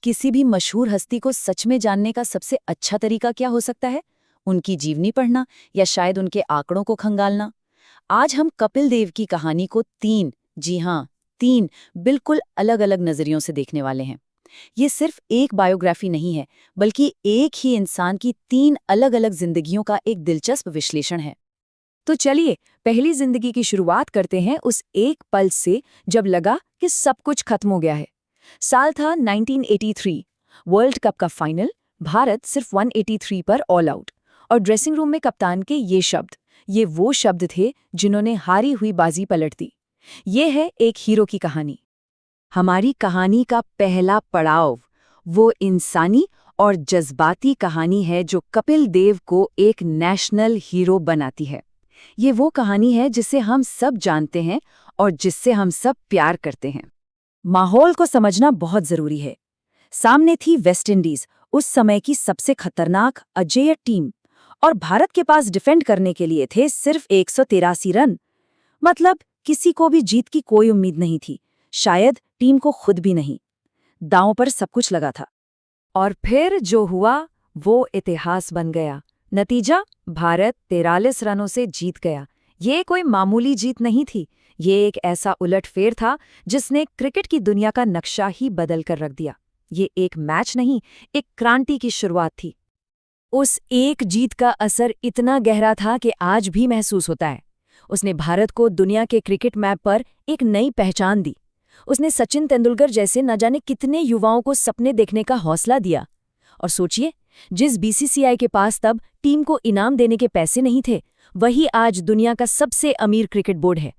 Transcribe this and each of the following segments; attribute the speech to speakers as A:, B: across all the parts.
A: किसी भी मशहूर हस्ती को सच में जानने का सबसे अच्छा तरीका क्या हो सकता है? उनकी जीवनी पढ़ना या शायद उनके आंकड़ों को खंगालना? आज हम कपिल देव की कहानी को तीन, जी हाँ, तीन बिल्कुल अलग-अलग नजरियों से देखने वाले हैं। ये सिर्फ एक बायोग्राफी नहीं है, बल्कि एक ही इंसान की तीन अलग-अलग जिंदगियों का एक दिलचस्प विश्लेषण है। तो चलिए, पहली जिंदगी की शुरुआत करते हैं उस एक पल से जब लगा कि सब कुछ खत्म हो गया है। साल था 1983। वर्ल्ड कप का फाइनल। भारत सिर्फ 183 पर ऑल आउट। और ड्रेसिंग रूम में कप्तान के ये वो शब्द थे जिन्होंने हारी हुई बाजी पलट दी। ये है एक हीरो की कहानी। हमारी कहानी का पहला पड़ाव वो इंसानी और जज्बाती कहानी है जो कपिल देव को एक नेशनल हीरो बनाती है। ये वो कहानी है जिसे हम सब जानते हैं और जिससे हम सब प्यार करते हैं। माहौल को समझना बहुत जरूरी है। सामने थी वेस्ट इंडीज, उस समय की सबसे खतरनाक अजेय टीम, और भारत के पास डिफेंड करने के लिए थे सिर्फ 183 रन। मतलब किसी को भी जीत की कोई उम्मीद नहीं थी, शायद टीम को खुद भी नहीं। दांव पर सब कुछ लगा था। और फिर जो हुआ वो इतिहास बन गया। नतीजा, भारत 43 रनों से जीत गया। ये कोई मामूली जीत नहीं थी, ये एक ऐसा उलटफेर था जिसने क्रिकेट की दुनिया का नक्शा ही बदल कर रख दिया। ये एक मैच नहीं, एक क्रांति की शुरुआत थी। उस एक जीत का असर इतना गहरा था कि आज भी महसूस होता है। उसने भारत को दुनिया के क्रिकेट मैप पर एक नई पहचान दी। उसने सचिन तेंदुलकर जैसे न जाने कितने युवाओं को सपने देखने का हौसला दिया। और सोचिए, जिस बीसीसीआई के पास तब टीम को इनाम देने के पैसे नहीं थे, वही आज दुनिया का सबसे अमीर क्रिकेट बोर्ड है।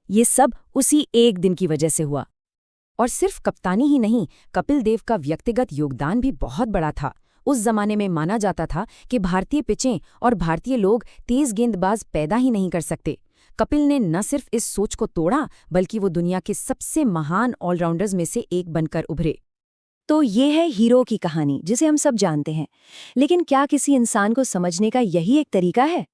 A: ये सब उसी एक दिन की वजह से हुआ। और सिर्फ कप्तानी ही नहीं, कपिल देव का व्यक्तिगत योगदान भी बहुत बड़ा था। उस जमाने में माना जाता था कि भारतीय पिचें और भारतीय लोग तेज गेंदबाज पैदा ही नहीं कर सकते। कपिल ने न सिर्फ इस सोच को तोड़ा, बल्कि वो दुनिया के सबसे महान ऑलराउंडर्स में से एक बनकर उभरे। तो ये है हीरो की कहानी जिसे हम सब जानते हैं। लेकिन क्या किसी इंसान को समझने का यही एक तरीका है?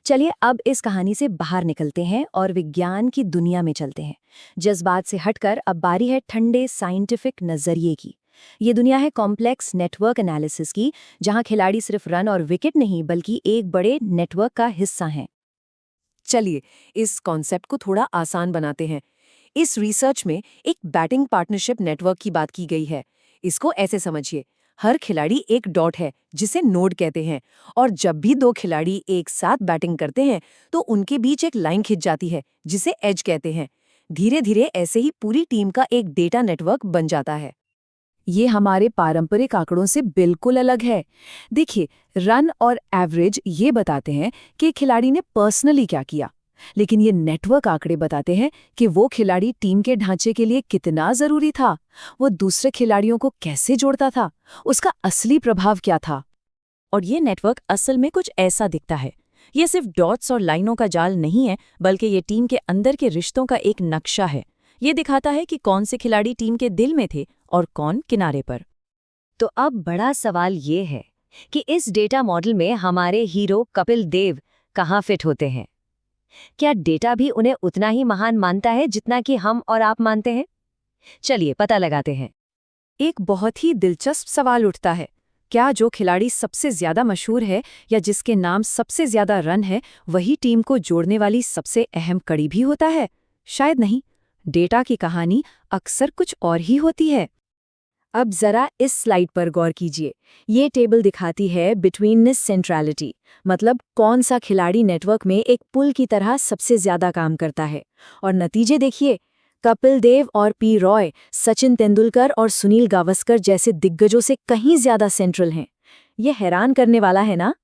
A: चलिए अब इस कहानी से बाहर निकलते हैं और विज्ञान की दुनिया में चलते हैं। जज्बात से हटकर अब बारी है ठंडे साइंटिफिक नजरिए की। ये दुनिया है कॉम्प्लेक्स नेटवर्क एनालिसिस की, जहां खिलाड़ी सिर्फ रन और विकेट नहीं बल्कि एक बड़े नेटवर्क का हिस्सा हैं। चलिए इस कॉन्सेप्ट को थोड़ा आसान बनाते हैं। इस रिसर्च में एक बैटिंग पार्टनरशिप नेटवर्क की बात की गई है। इसको ऐसे समझिए, हर खिलाड़ी एक डॉट है जिसे नोड कहते हैं, और जब भी दो खिलाड़ी एक साथ बैटिंग करते हैं तो उनके बीच एक लाइन खिंच जाती है जिसे एज कहते हैं। धीरे धीरे ऐसे ही पूरी टीम का एक डेटा नेटवर्क बन जाता है। ये हमारे पारंपरिक आंकड़ों से बिल्कुल अलग है। देखिए, रन और एवरेज ये बताते हैं कि खिलाड़ी ने पर्सनली क्या किया, लेकिन ये नेटवर्क आंकड़े बताते हैं कि वो खिलाड़ी टीम के ढांचे के लिए कितना जरूरी था, वो दूसरे खिलाड़ियों को कैसे जोड़ता था, उसका असली प्रभाव क्या था। और ये नेटवर्क असल में कुछ ऐसा दिखता है। ये सिर्फ डॉट्स और लाइनों का जाल नहीं है, बल्कि ये टीम के अंदर के रिश्तों का एक नक्शा है। ये दिखाता है कि कौन से खिलाड़ी टीम के दिल में थे और कौन किनारे पर। तो अब बड़ा सवाल ये है कि इस डेटा मॉडल में हमारे हीरो कपिल देव कहाँ फिट होते हैं? क्या डेटा भी उन्हें उतना ही महान मानता है जितना कि हम और आप मानते हैं? चलिए पता लगाते हैं। एक बहुत ही दिलचस्प सवाल उठता है, क्या जो खिलाड़ी सबसे ज्यादा मशहूर है या जिसके नाम सबसे ज्यादा रन है, वही टीम को जोड़ने वाली सबसे अहम कड़ी भी होता है? शायद नहीं। डेटा की कहानी अक्सर कुछ और ही होती है। अब जरा इस स्लाइड पर गौर कीजिए। ये टेबल दिखाती है बिटवीननेस सेंट्रलिटी, मतलब कौन सा खिलाड़ी नेटवर्क में एक पुल की तरह सबसे ज्यादा काम करता है। और नतीजे देखिए, कपिल देव और पी रॉय, सचिन तेंदुलकर और सुनील गावस्कर जैसे दिग्गजों से कहीं ज्यादा सेंट्रल हैं। ये हैरान करने वाला है ना?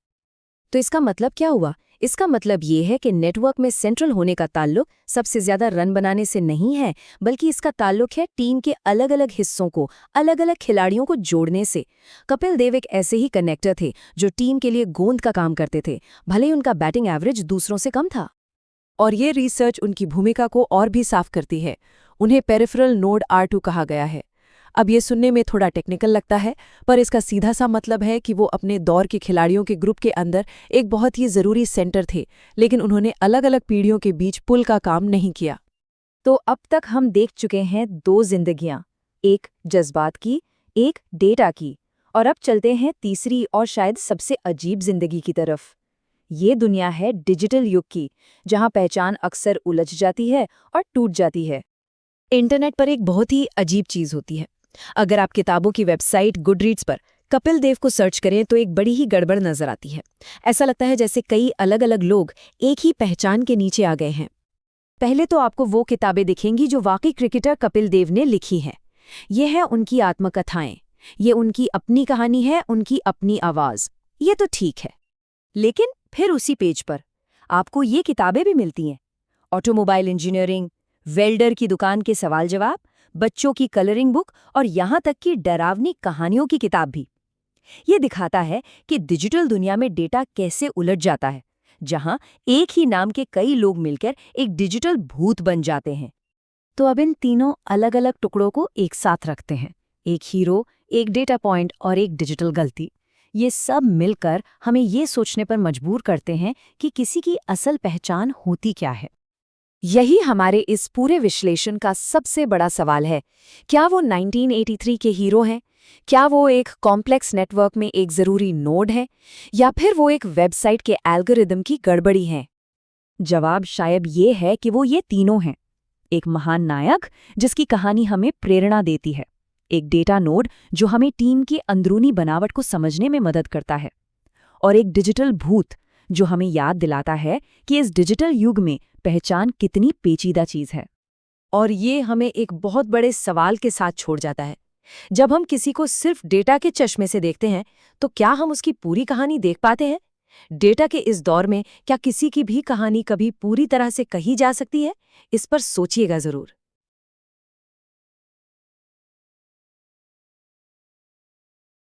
A: तो इसका मतलब क्या हुआ? इसका मतलब ये है कि नेटवर्क में सेंट्रल होने का ताल्लुक सबसे ज्यादा रन बनाने से नहीं है, बल्कि इसका ताल्लुक है टीम के अलग अलग हिस्सों को, अलग अलग खिलाड़ियों को जोड़ने से। कपिल देव एक ऐसे ही कनेक्टर थे जो टीम के लिए गोंद का काम करते थे, भले ही उनका बैटिंग एवरेज दूसरों से कम था। और ये रिसर्च उनकी भूमिका को और भी साफ करती है। उन्हें पेरिफेरल नोड R2 कहा गया है। अब ये सुनने में थोड़ा टेक्निकल लगता है, पर इसका सीधा सा मतलब है कि वो अपने दौर के खिलाड़ियों के ग्रुप के अंदर एक बहुत ही ज़रूरी सेंटर थे, लेकिन उन्होंने अलग अलग पीढ़ियों के बीच पुल का काम नहीं किया। तो अब तक हम देख चुके हैं दो जिंदगियां, एक जज्बात की, एक डेटा की। और अब चलते हैं तीसरी और शायद सबसे अजीब जिंदगी की तरफ। ये दुनिया है डिजिटल युग की, जहां पहचान अक्सर उलझ जाती है और टूट जाती है। इंटरनेट पर एक बहुत ही अजीब चीज होती है। अगर आप किताबों की वेबसाइट गुडरीड्स पर कपिल देव को सर्च करें तो एक बड़ी ही गड़बड़ नजर आती है। ऐसा लगता है जैसे कई अलग अलग लोग एक ही पहचान के नीचे आ गए हैं। पहले तो आपको वो किताबें दिखेंगी जो वाकई क्रिकेटर कपिल देव ने लिखी हैं। ये है उनकी आत्मकथाएं, ये उनकी अपनी कहानी है, उनकी अपनी आवाज। ये तो ठीक है। लेकिन फिर उसी पेज पर आपको ये किताबें भी मिलती हैं। ऑटोमोबाइल इंजीनियरिंग, वेल्डर की दुकान के सवाल जवाब, बच्चों की कलरिंग बुक और यहाँ तक कि डरावनी कहानियों की किताब भी। ये दिखाता है कि डिजिटल दुनिया में डेटा कैसे उलझ जाता है, जहां एक ही नाम के कई लोग मिलकर एक डिजिटल भूत बन जाते हैं। तो अब इन तीनों अलग अलग टुकड़ों को एक साथ रखते हैं। एक हीरो, एक डेटा पॉइंट और एक डिजिटल गलती। ये सब मिलकर हमें ये सोचने पर मजबूर करते हैं कि किसी की असल पहचान होती क्या है। यही हमारे इस पूरे विश्लेषण का सबसे बड़ा सवाल है। क्या वो 1983 के हीरो हैं? क्या वो एक कॉम्प्लेक्स नेटवर्क में एक जरूरी नोड है, या फिर वो एक वेबसाइट के एल्गोरिदम की गड़बड़ी है? जवाब शायद ये है कि वो ये तीनों हैं। एक महान नायक जिसकी कहानी हमें प्रेरणा देती है, एक डेटा नोड जो हमें टीम की अंदरूनी बनावट को समझने में मदद करता है, और एक डिजिटल भूत जो हमें याद दिलाता है कि इस डिजिटल युग में पहचान कितनी पेचीदा चीज है। और ये हमें एक बहुत बड़े सवाल के साथ छोड़ जाता है। जब हम किसी को सिर्फ डेटा के चश्मे से देखते हैं, तो क्या हम उसकी पूरी कहानी देख पाते हैं? डेटा के इस दौर में क्या किसी की भी कहानी कभी पूरी तरह से कही जा सकती है? इस पर सोचिएगा जरूर।